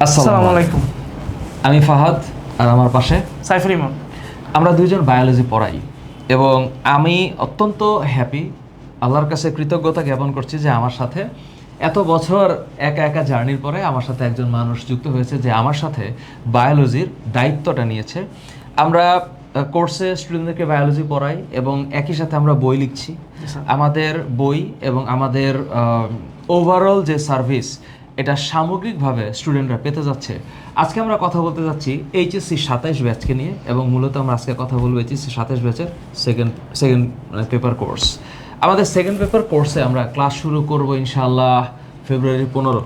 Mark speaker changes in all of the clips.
Speaker 1: আসসালামু আলাইকুম।
Speaker 2: আমি ফাহাদ আর আমার পাশে
Speaker 1: সাইফুল ইমন।
Speaker 2: আমরা দুইজন বায়োলজি পড়াই এবং আমি অত্যন্ত হ্যাপি, আল্লাহর কাছে কৃতজ্ঞতা জ্ঞাপন করছি যে আমার সাথে এত বছর একা একা জার্নির পরে আমার সাথে একজন মানুষ যুক্ত হয়েছে যে আমার সাথে বায়োলজির দায়িত্বটা নিয়েছে। আমরা কোর্সে স্টুডেন্টদেরকে বায়োলজি পড়াই এবং একই সাথে আমরা বই লিখছি। আমাদের বই এবং আমাদের ওভারঅল যে সার্ভিস এটা সামগ্রিকভাবে স্টুডেন্টরা পেতে যাচ্ছে। আজকে আমরা কথা বলতে যাচ্ছি এইচএসসি 27 ব্যাচকে নিয়ে এবং মূলত আমরা আজকে কথা বলবো এইচএসসি 27 ব্যাচের সেকেন্ড পেপার কোর্স। আমাদের সেকেন্ড পেপার কোর্সে আমরা ক্লাস শুরু করব ইনশাআল্লাহ ফেব্রুয়ারি 15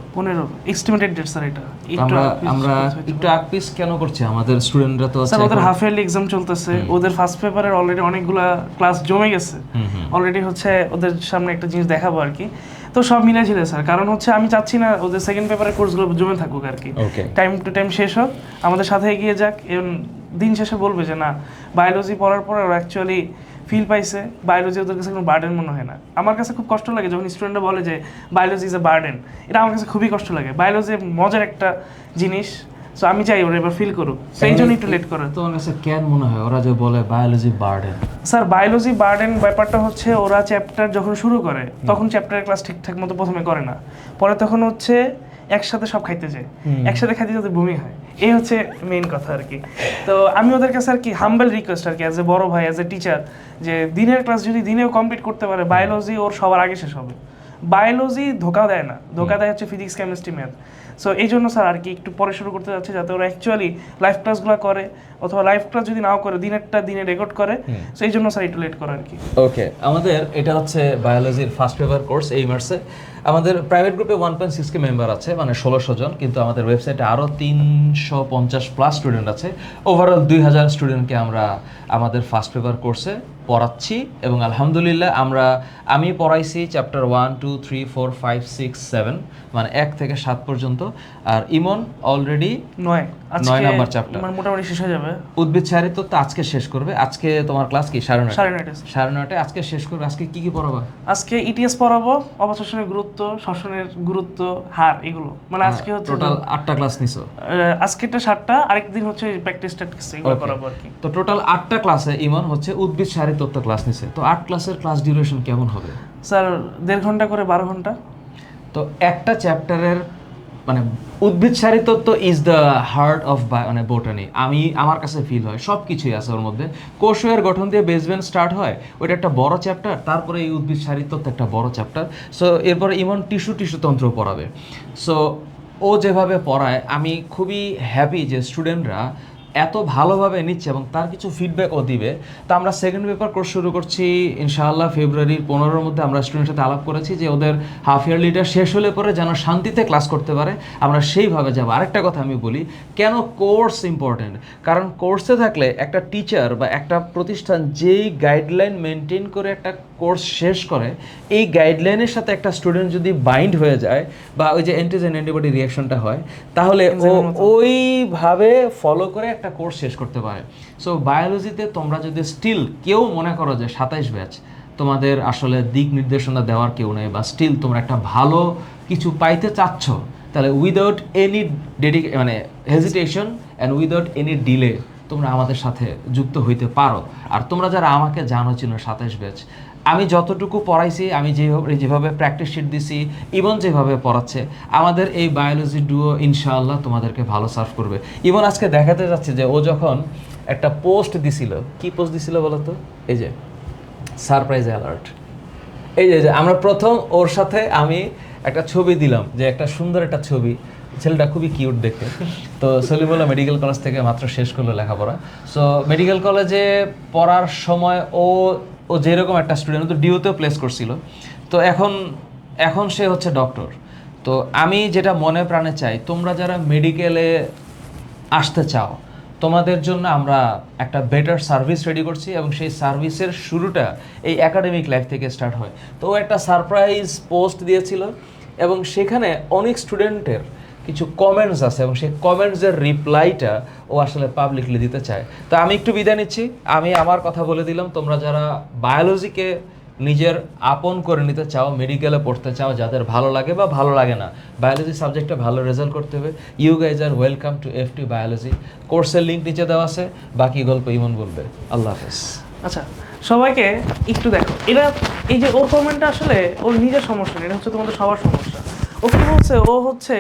Speaker 1: এস্টিমেটেড ডেট স্যার। এটা
Speaker 2: আমরা একটু আগ পিস কেন করছি? আমাদের স্টুডেন্টরা তো
Speaker 1: স্যার ওদের হাফ ইয়ারলি এক্সাম চলতেছে, ওদের ফার্স্ট পেপারের অলরেডি অনেকগুলা ক্লাস জমে গেছে। অলরেডি হচ্ছে ওদের সামনে একটা জিনিস দেখাবো আর কি। তো সব মিলে ছিল স্যার, কারণ হচ্ছে আমি চাচ্ছি না ওদের সেকেন্ড পেপারের কোর্সগুলো জমে থাকুক আর কি। টাইম টু টাইম শেষ হোক, আমাদের সাথে এগিয়ে যাক এবং দিন শেষে বলবে যে না, বায়োলজি পড়ার পর ওরা অ্যাকচুয়ালি ফিল পাইছে, বায়োলজি ওদের কাছে কোনো বার্ডেন মনে হয় না। আমার কাছে খুব কষ্ট লাগে যখন স্টুডেন্টরা বলে যে বায়োলজি ইজ এ বার্ডেন। এটা আমার কাছে খুবই কষ্ট লাগে। বায়োলজি মজার একটা জিনিস, সো আমি চাই ওরা এবার ফিল করুক, সেই জন্যই একটু লেট করে।
Speaker 2: তোমার কাছে কেন মনে হয় ওরা যে বলে biology burden?
Speaker 1: Sir biology burden ব্যাপারটা হচ্ছে ওরা চ্যাপ্টার যখন শুরু করে তখন চ্যাপ্টারের ক্লাস ঠিকঠাক মতো প্রথমে করে না, পরে তখন হচ্ছে একসাথে সব খাইতে যায়, একসাথে খাইতে যাতে বমি হয়, এই হচ্ছে মেইন কথা আর কি। তো আমি ওদের কাছে আর কি হাম্বল রিকোয়েস্ট আর কি, অ্যাজ এ বড় ভাই, অ্যাজ এ টিচার, যে দিনের ক্লাস যদি দিনেও কমপ্লিট করতে পারে বায়োলজি ওর সবার আগে শেষ হবে। বায়োলজি ধোকা দেয় না, ধোকা দেয় হচ্ছে ফিজিক্স, কেমিস্ট্রি, ম্যাথ। সো এই জন্য স্যার আর কি একটু পরে শুরু করতে যাচ্ছে, যাতে ওরা অ্যাকচুয়ালি লাইভ ক্লাসগুলো করে, অথবা লাইভ ক্লাস যদি নাও করে দিনেরটা দিনে রেকর্ড করে। সো এই জন্য স্যার একটু লেট করে আর কি।
Speaker 2: ওকে, আমাদের এটা হচ্ছে বায়োলজির ফার্স্ট পেপার কোর্স এই মার্চে। আমাদের প্রাইভেট গ্রুপে 1.6 মেম্বার আছে, মানে 1600 জন, কিন্তু আমাদের ওয়েবসাইটে আরও 350+ স্টুডেন্ট আছে। ওভারঅল 2000 স্টুডেন্টকে আমরা আমাদের ফার্স্ট পেপার কোর্সে পড়াচ্ছি এবং আলহামদুলিল্লাহ আমি পড়াইছি চ্যাপ্টার 1, 2, 3, 4, 5, 6, 7, মানে 1 থেকে 7 পর্যন্ত। আর ইমন অলরেডি 9 নাম্বার চ্যাপ্টার
Speaker 1: মোটামুটি শেষ হয়ে যাবে।
Speaker 2: উদ্ভিদ সারিত্ব তো আজকে শেষ করবে। আজকে তোমার ক্লাস কি? 9:30 আজকে শেষ করবে। আজকে কি পড়াবা?
Speaker 1: আজকে ইটিএস পড়াবো, অবশোষণের গুরুত্ব, শ্বসনের গুরুত্ব, হার, এগুলো। মানে আজকে হচ্ছে
Speaker 2: টোটাল 8টা ক্লাস নিছো?
Speaker 1: আজকেটা 7টা, আরেকদিন হচ্ছে প্র্যাকটিস এগুলো করাবো আর কি।
Speaker 2: তো টোটাল 8টা ক্লাসে ইমন হচ্ছে উদ্ভিদ শারীরতত্ত্ব ক্লাস নিছে। তো 8 ক্লাসের ক্লাস ডিউরেশন কেমন হবে?
Speaker 1: স্যার 1.5 ঘন্টা করে, 12 ঘন্টা।
Speaker 2: তো একটা চ্যাপ্টারের মানে উদ্ভিদ শারীরতত্ত্ব ইজ দ্য হার্ট অফ মানে বোটানি। আমার কাছে ফিল হয় সব কিছুই আছে ওর মধ্যে। কোষের গঠন দিয়ে বেসমেন্ট স্টার্ট হয়, ওইটা একটা বড় চ্যাপ্টার, তারপরে এই উদ্ভিদ শারীরতত্ত্ব একটা বড় চ্যাপ্টার। সো এরপরে ইমন টিস্যুতন্ত্র পড়াবে। সো ও যেভাবে পড়ায় আমি খুবই হ্যাপি যে স্টুডেন্টরা এত ভালোভাবে নিচ্ছে এবং তার কিছু ফিডব্যাকও দিবে। তো আমরা সেকেন্ড পেপার কোর্স শুরু করছি ইনশাআল্লাহ ফেব্রুয়ারি 15 মধ্যে। আমরা স্টুডেন্টের সাথে আলাপ করেছি যে ওদের হাফ ইয়ারলিটা শেষ হলে পরে যেন শান্তিতে ক্লাস করতে পারে, আমরা সেইভাবে যাব। আরেকটা কথা আমি বলি, কেন কোর্স ইম্পর্টেন্ট? কারণ কোর্সে থাকলে একটা টিচার বা একটা প্রতিষ্ঠান যেই গাইডলাইন মেনটেন করে একটা কোর্স শেষ করে, এই গাইডলাইনের সাথে একটা স্টুডেন্ট যদি বাইন্ড হয়ে যায় বা ওই যে অ্যান্টিজেন অ্যান্টিবডি রিঅ্যাকশনটা হয়, তাহলে ও ওইভাবে ফলো করে একটা কোর্স শেষ করতে পারে। সো বায়োলজিতে তোমরা যদি স্টিল কেউ মনে করো যে 27 ব্যাচ তোমাদের আসলে দিক নির্দেশনা দেওয়ার কেউ নেই, বা স্টিল তোমরা একটা ভালো কিছু পাইতে চাচ্ছ, তাহলে উইদাউট এনি মানে hesitation and without any delay তোমরা আমাদের সাথে যুক্ত হইতে পারো। আর তোমরা যারা আমাকে জানো চিনো 27 ব্যাচ, আমি যতটুকু পড়াইছি, আমি যেভাবে প্র্যাকটিস শিট দিছি, ইবন যেভাবে পড়াচ্ছে, আমাদের এই বায়োলজি ডুও ইনশাআল্লাহ তোমাদেরকে ভালো সার্ভ করবে। ইবন আজকে দেখাতে যাচ্ছে যে ও যখন একটা পোস্ট দিছিল, কি পোস্ট দিছিল বলো তো? এই যে সারপ্রাইজ অ্যালার্ট। এই যে আমরা প্রথম ওর সাথে আমি একটা ছবি দিলাম, যে একটা সুন্দর একটা ছবি, ছেলেটা খুবই কিউট দেখতে। তো সলিমুল্লাহ মেডিকেল কলেজ থেকে মাত্র শেষ করলো লেখাপড়া। সো মেডিকেল কলেজে পড়ার সময় ও যেরকম একটা স্টুডেন্ট, তো ডিউতেও প্লেস করছিল। তো এখন সে হচ্ছে ডক্টর। তো আমি যেটা মনে প্রাণে চাই, তোমরা যারা মেডিকেলে আসতে চাও, তোমাদের জন্য আমরা একটা বেটার সার্ভিস রেডি করছি এবং সেই সার্ভিসের শুরুটা এই একাডেমিক লাইফ থেকে স্টার্ট হয়। তো ও একটা সারপ্রাইজ পোস্ট দিয়েছিল এবং সেখানে অনেক স্টুডেন্টের কিছু কমেন্টস আছে এবং সেই কমেন্টসের রিপ্লাইটা ও আসলে পাবলিকলি দিতে চায়। তো আমি একটু বিদায় নিচ্ছি, আমি আমার কথা বলে দিলাম। তোমরা যারা বায়োলজিকে নিজের আপন করে নিতে চাও, মেডিকেলে পড়তে চাও, যাদের ভালো লাগে বা ভালো লাগে না, বায়োলজি সাবজেক্টে ভালো রেজাল্ট করতে হবে, ইউ গাইজ আর ওয়েলকাম টু এফটি বায়োলজি। কোর্সের লিঙ্ক নিচে দেওয়া আছে, বাকি গল্প ইমন বলবে। আল্লাহ হাফেজ।
Speaker 1: আচ্ছা, সবাইকে একটু দেখো, এরা এই যে ওর কমেন্টটা আসলে ওর নিজের সমস্যা না, এটা হচ্ছে তোমাদের সবার সমস্যা। ও কি বলছে, ও হচ্ছে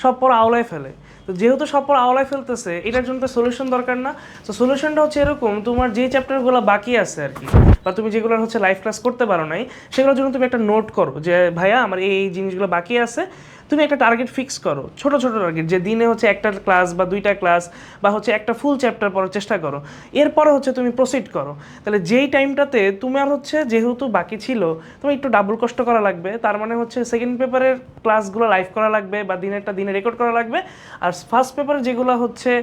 Speaker 1: সব পড়া আওলায় ফেলে। তো যেহেতু সব পড়া আওলায় ফেলতেছে, এটার জন্য তো সলিউশন দরকার না। তো সলিউশনটা হচ্ছে এরকম, তোমার যে চ্যাপ্টারগুলো বাকি আছে আর কি, বা তুমি যেগুলো হচ্ছে লাইভ ক্লাস করতে পারো নাই, সেগুলোর জন্য তুমি একটা নোট করো যে ভাইয়া আমার এই জিনিসগুলো বাকি আছে। তুমি একটা টার্গেট ফিক্স করো, ছোট ছোট টার্গেট, যে দিনে হচ্ছে একটা ক্লাস বা দুইটা ক্লাস বা হচ্ছে একটা ফুল চ্যাপ্টার পড়ার চেষ্টা করো। এরপরে হচ্ছে তুমি প্রসিড করো। তাহলে যেই টাইমটাতে তোমার হচ্ছে যেহেতু বাকি ছিল, তুমি একটু ডাবল কষ্ট করা লাগবে। তার মানে হচ্ছে সেকেন্ড পেপারের ক্লাসগুলো লাইভ করা লাগবে বা দিনেরটা দিনে রেকর্ড করা লাগবে। আর ফার্স্ট পেপারে যেগুলো হচ্ছে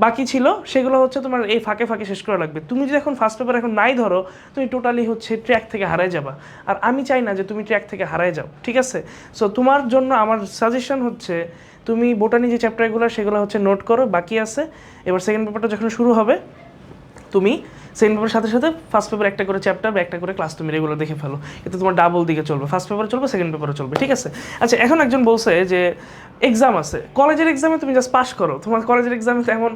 Speaker 1: বাকি ছিল সেগুলো হচ্ছে তোমার এই ফাঁকে ফাঁকে শেষ করা লাগবে। তুমি যদি এখন ফার্স্ট পেপার এখন নাই ধরো, তুমি টোটালি হচ্ছে ট্র্যাক থেকে হারায় যাবা। আর আমি চাই না যে তুমি ট্র্যাক থেকে হারায় যাও, ঠিক আছে? সো তোমার জন্য আমার সাজেশন হচ্ছে তুমি বোটানি যে চ্যাপ্টারগুলো সেগুলো হচ্ছে নোট করো, বাকি আছে। এবার সেকেন্ড পেপারটা যখন শুরু হবে, তুমি সেকেন্ড পেপারের সাথে সাথে ফার্স্ট পেপার একটা করে চ্যাপ্টার বা একটা করে ক্লাস তুমি রেগুলার দেখে ফেলো। এতে তোমার ডাবল দিকে চলবে, ফার্স্ট পেপারে চলবে, সেকেন্ড পেপারে চলবে, ঠিক আছে? আচ্ছা, এখন একজন বলছে যে এক্সাম আছে, কলেজের এক্সামে তুমি জাস্ট পাস করো, তোমার কলেজের এক্সামে তেমন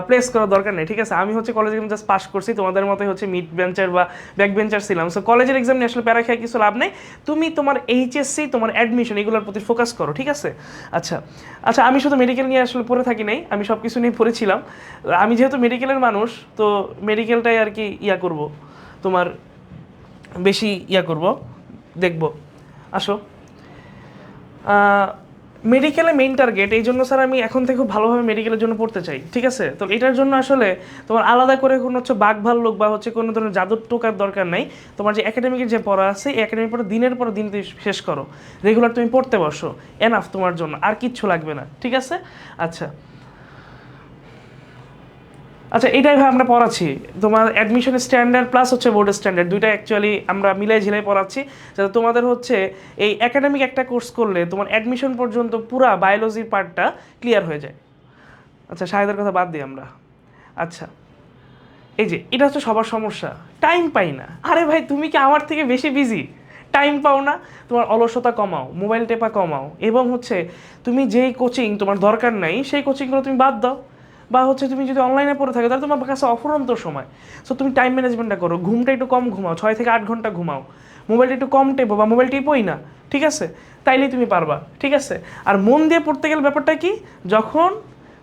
Speaker 1: প্লেস করার দরকার নেই, ঠিক আছে? আমি হচ্ছে কলেজের এক্সাম জাস্ট পাস করছি, তোমাদের মতোই হচ্ছে মিড বেঞ্চার বা ব্যাক বেঞ্চার ছিলাম। সো কলেজের এক্সাম নিয়ে আসলে প্যারা খেয়ে কিছু লাভ নেই। তুমি তোমার এইচএসসি, তোমার অ্যাডমিশন, এগুলোর প্রতি ফোকাস করো, ঠিক আছে? আচ্ছা আচ্ছা, আমি শুধু মেডিকেল নিয়ে আসলে পড়ে থাকি নাই, আমি সব কিছু নিয়ে পড়েছিলাম। আমি যেহেতু মেডিকেলের মানুষ, তো মেডিকেলটাই আর কি ইয়া করব, তোমার বেশি ইয়া করব, দেখব। আসো, মেডিকেলে মেইন টার্গেট, এই জন্য স্যার আমি এখন থেকে খুব ভালোভাবে মেডিকেলের জন্য পড়তে চাই, ঠিক আছে? তো এটার জন্য আসলে তোমার আলাদা করে কোনো হচ্ছে বাঘ ভাল্লুক বা হচ্ছে কোনো ধরনের জাদুর টোকার দরকার নাই। তোমার যে একাডেমিকের যে পড়া আছে, এই একাডেমিক পড়া দিনের পর দিন তুমি শেষ করো, রেগুলার তুমি পড়তে বসো, এনাফ তোমার জন্য, আর কিচ্ছু লাগবে না, ঠিক আছে? আচ্ছা আচ্ছা, এটাই ভাই আমরা পড়াচ্ছি, তোমার অ্যাডমিশন স্ট্যান্ডার্ড প্লাস হচ্ছে বোর্ডের স্ট্যান্ডার্ড, দুইটা অ্যাকচুয়ালি আমরা মিলাই ঝিলাই পড়াচ্ছি, যাতে তোমাদের হচ্ছে এই একাডেমিক একটা কোর্স করলে তোমার অ্যাডমিশন পর্যন্ত পুরা বায়োলজির পার্টটা ক্লিয়ার হয়ে যায়। আচ্ছা, শাহেদের কথা বাদ দিই আমরা। আচ্ছা, এই যে এটা হচ্ছে সবার সমস্যা, টাইম পাই না। আরে ভাই, তুমি কি আমার থেকে বেশি বিজি? টাইম পাও না? তোমার অলসতা কমাও, মোবাইল টেপা কমাও, এবং হচ্ছে তুমি যেই কোচিং তোমার দরকার নাই সেই কোচিংগুলো তুমি বাদ দাও। বা হচ্ছে তুমি যদি অনলাইনে পড়ে থাকো, তাহলে তোমার কাছে অফুরন্ত সময়। সো তুমি টাইম ম্যানেজমেন্টটা করো, ঘুমটা একটু কম ঘুমাও, 6 থেকে 8 ঘন্টা ঘুমাও, মোবাইলটা একটু কম টেপো বা মোবাইল টিপোই না, ঠিক আছে? তাইলেই তুমি পারবা, ঠিক আছে? আর মন দিয়ে পড়তে গেলে ব্যাপারটা কি, যখন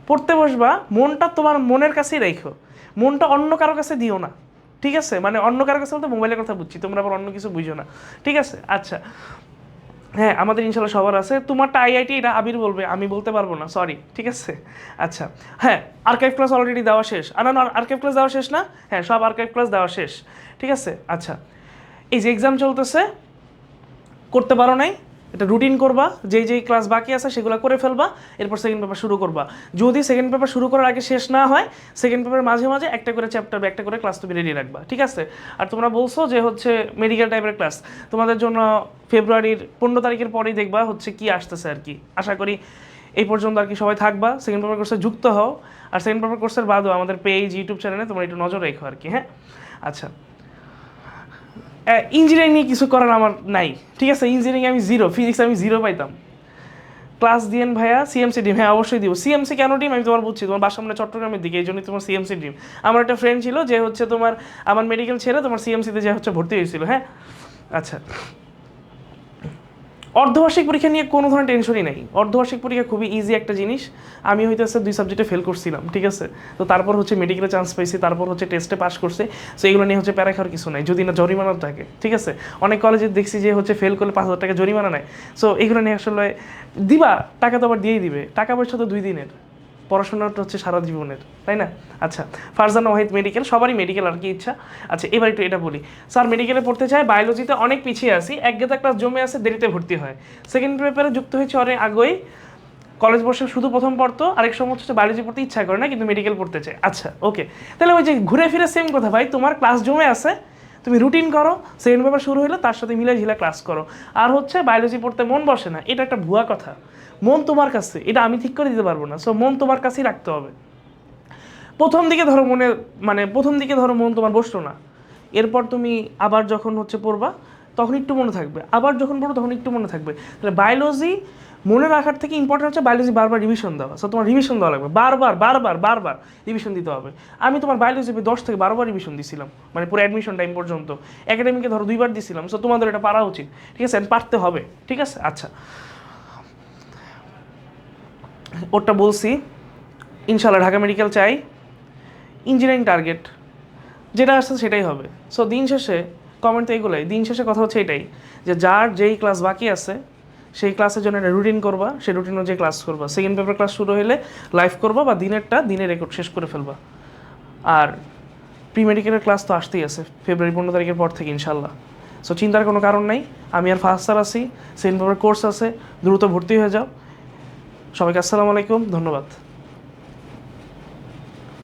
Speaker 1: পড়তে বসবা মনটা তোমার মনের কাছেই রাখো, মনটা অন্য কারো কাছে দিও না, ঠিক আছে? মানে অন্য কারো কাছে বলতে মোবাইলের কথা বুঝছি, তোমরা আবার অন্য কিছু বুঝো না, ঠিক আছে? আচ্ছা, হ্যাঁ, আমাদের ইনশাল্লাহ সবার আছে। তোমারটা আইআইটি, এটা আবির বলবে, আমি বলতে পারবো না, সরি, ঠিক আছে? আচ্ছা, হ্যাঁ, আর্কাইভ ক্লাস অলরেডি দেওয়া শেষ। না, আর্কাইভ ক্লাস দেওয়া শেষ না? হ্যাঁ, সব আর্কাইভ ক্লাস দেওয়া শেষ, ঠিক আছে? আচ্ছা, এই যে এক্সাম চলতেছে, করতে পারো নাই, এটা রুটিন করবা, যেই যেই ক্লাস বাকি আছে সেগুলো করে ফেলবা, এরপর সেকেন্ড পেপার শুরু করবা। যদি সেকেন্ড পেপার শুরু করার আগে শেষ না হয়, সেকেন্ড পেপারের মাঝে মাঝে একটা করে চ্যাপ্টার বা একটা করে ক্লাস তুমি রেডি রাখবা, ঠিক আছে? আর তোমরা বলছো যে হচ্ছে মেডিকেল টাইপের ক্লাস তোমাদের জন্য ফেব্রুয়ারির 15 তারিখের পরেই দেখবা হচ্ছে কি আসতেছে আর কি। আশা করি এই পর্যন্ত আর কি সবাই থাকবা, সেকেন্ড পেপার কোর্সে যুক্ত হও। আর সেকেন্ড পেপার কোর্সের বাদও আমাদের পেজ, ইউটিউব চ্যানেলে তোমরা একটু নজর রেখো আর কি, হ্যাঁ? আচ্ছা, ইঞ্জিনিয়ারিং নিয়ে কিছু করার আমার নাই, ঠিক আছে? ইঞ্জিনিয়ারিং আমি 0, ফিজিক্স আমি 0 পাইতাম। ক্লাস দিয়েন ভাইয়া, সিএমসি ডিম, হ্যাঁ অবশ্যই দিব। সিএমসি কেন ডিম আমি তোমার বুঝছি, তোমার বাসার সামনে চট্টগ্রামের দিকে, এই জন্যই তোমার সিএমসি ডিম। আমার একটা ফ্রেন্ড ছিল যে হচ্ছে তোমার আমার মেডিকেল ছেড়ে তোমার সিএমসিতে যে হচ্ছে ভর্তি হয়েছিল, হ্যাঁ? আচ্ছা, অর্ধবার্ষিক পরীক্ষা নিয়ে কোনো ধরনের টেনশনই নেই। অর্ধবার্ষিক পরীক্ষা খুবই ইজি একটা জিনিস। আমি হয়তো 2 সাবজেক্টে ফেল করছিলাম, ঠিক আছে? তো তারপর হচ্ছে মেডিকেলে চান্স পাইছি, তারপর হচ্ছে টেস্টে পাস করছে। সো এগুলো নিয়ে হচ্ছে প্যারা খাওয়ার কিছু নাই, যদি না জরিমানা থাকে, ঠিক আছে? অনেক কলেজে দেখছি যে হচ্ছে ফেল করলে 5,000 টাকা জরিমানা নেয়। সো এগুলো নিয়ে আসলে দিবা, টাকা তো আবার দিয়েই দিবে, টাকা পয়সা তো 2 দিনের, পড়াশোনাটা হচ্ছে সারা জীবনের, তাই না? আচ্ছা, ফারজানা ওয়াহিদ মেডিকেল, সবারই মেডিকেল আর কি ইচ্ছা। আচ্ছা, এবার একটু এটা বলি, স্যার মেডিকেলে পড়তে চাই, বায়োলজিতে অনেক পিছিয়ে আসি, এক গেতা ক্লাস জমে আছে, দেরিতে ভর্তি হয়, সেকেন্ড পেপারে যুক্ত হয়েছে অনেক আগেই, কলেজ বর্ষে শুধু প্রথম পড়তো, আরেক সময় হচ্ছে বায়োলজি পড়তে ইচ্ছা করে না কিন্তু মেডিকেল পড়তে চায়। আচ্ছা, ওকে, তাহলে ওই যে ঘুরে ফিরে সেম কথা ভাই, তোমার ক্লাস জমে আছে, তুমি রুটিন করো, সেকেন্ড পেপার শুরু হলে তার সাথে মিলে ঝিলা ক্লাস করো। আর হচ্ছে বায়োলজি পড়তে মন বসে না, এটা একটা ভুয়া কথা। মন তোমার কাছে, এটা আমি ঠিক করে দিতে পারবো না। সো মন তোমার কাছেই রাখতে হবে। প্রথম দিকে ধরো মন তোমার বসলো না, এরপর তুমি আবার যখন হচ্ছে পড়বা তখন একটু মনে থাকবে, আবার যখন পড়ো তখন একটু মনে থাকবে। তাহলে বায়োলজি মনে রাখার থেকে ইম্পর্টেন্ট হচ্ছে বায়োলজি বারবার রিভিশন দেওয়া। সো তোমার রিভিশন দেওয়া লাগবে, বারবার বারবার বারবার রিভিশন দিতে হবে। আমি তোমার বায়োলজি 10 থেকে 12বার রিভিশন দিছিলাম, মানে পুরো অ্যাডমিশন টাইম পর্যন্ত। একাডেমিকে ধরো 2বার দিছিলাম। সো তোমাদের এটা পারা উচিত, ঠিক আছে, পারতে হবে, ঠিক আছে। আচ্ছা, ওটা বলছি। ইনশাল্লাহ ঢাকা মেডিকেল চাই, ইঞ্জিনিয়ারিং টার্গেট, যেটা আসছে সেটাই হবে। সো দিন শেষে কমেন্ট তো এগুলোই, দিন শেষে কথা হচ্ছে এটাই যে যার যেই ক্লাস বাকি আছে সেই ক্লাসের জন্য একটা রুটিন করবা, সেই রুটিন অনুযায়ী ক্লাস করবা। সেকেন্ড পেপার ক্লাস শুরু হলে লাইভ করবা বা দিনে রেকর্ড শেষ করে ফেলবা। আর প্রি মেডিকেলের ক্লাস তো আসতেই আছে ফেব্রুয়ারি 15 তারিখের পর থেকে ইনশাল্লাহ। সো চিন্তার কোনো কারণ নাই, আমি আর ফার্স্ট স্যার আছি, সেকেন্ড পেপার কোর্স আছে, দ্রুত ভর্তি হয়ে যাও। সবাইকে আসসালামু আলাইকুম, ধন্যবাদ।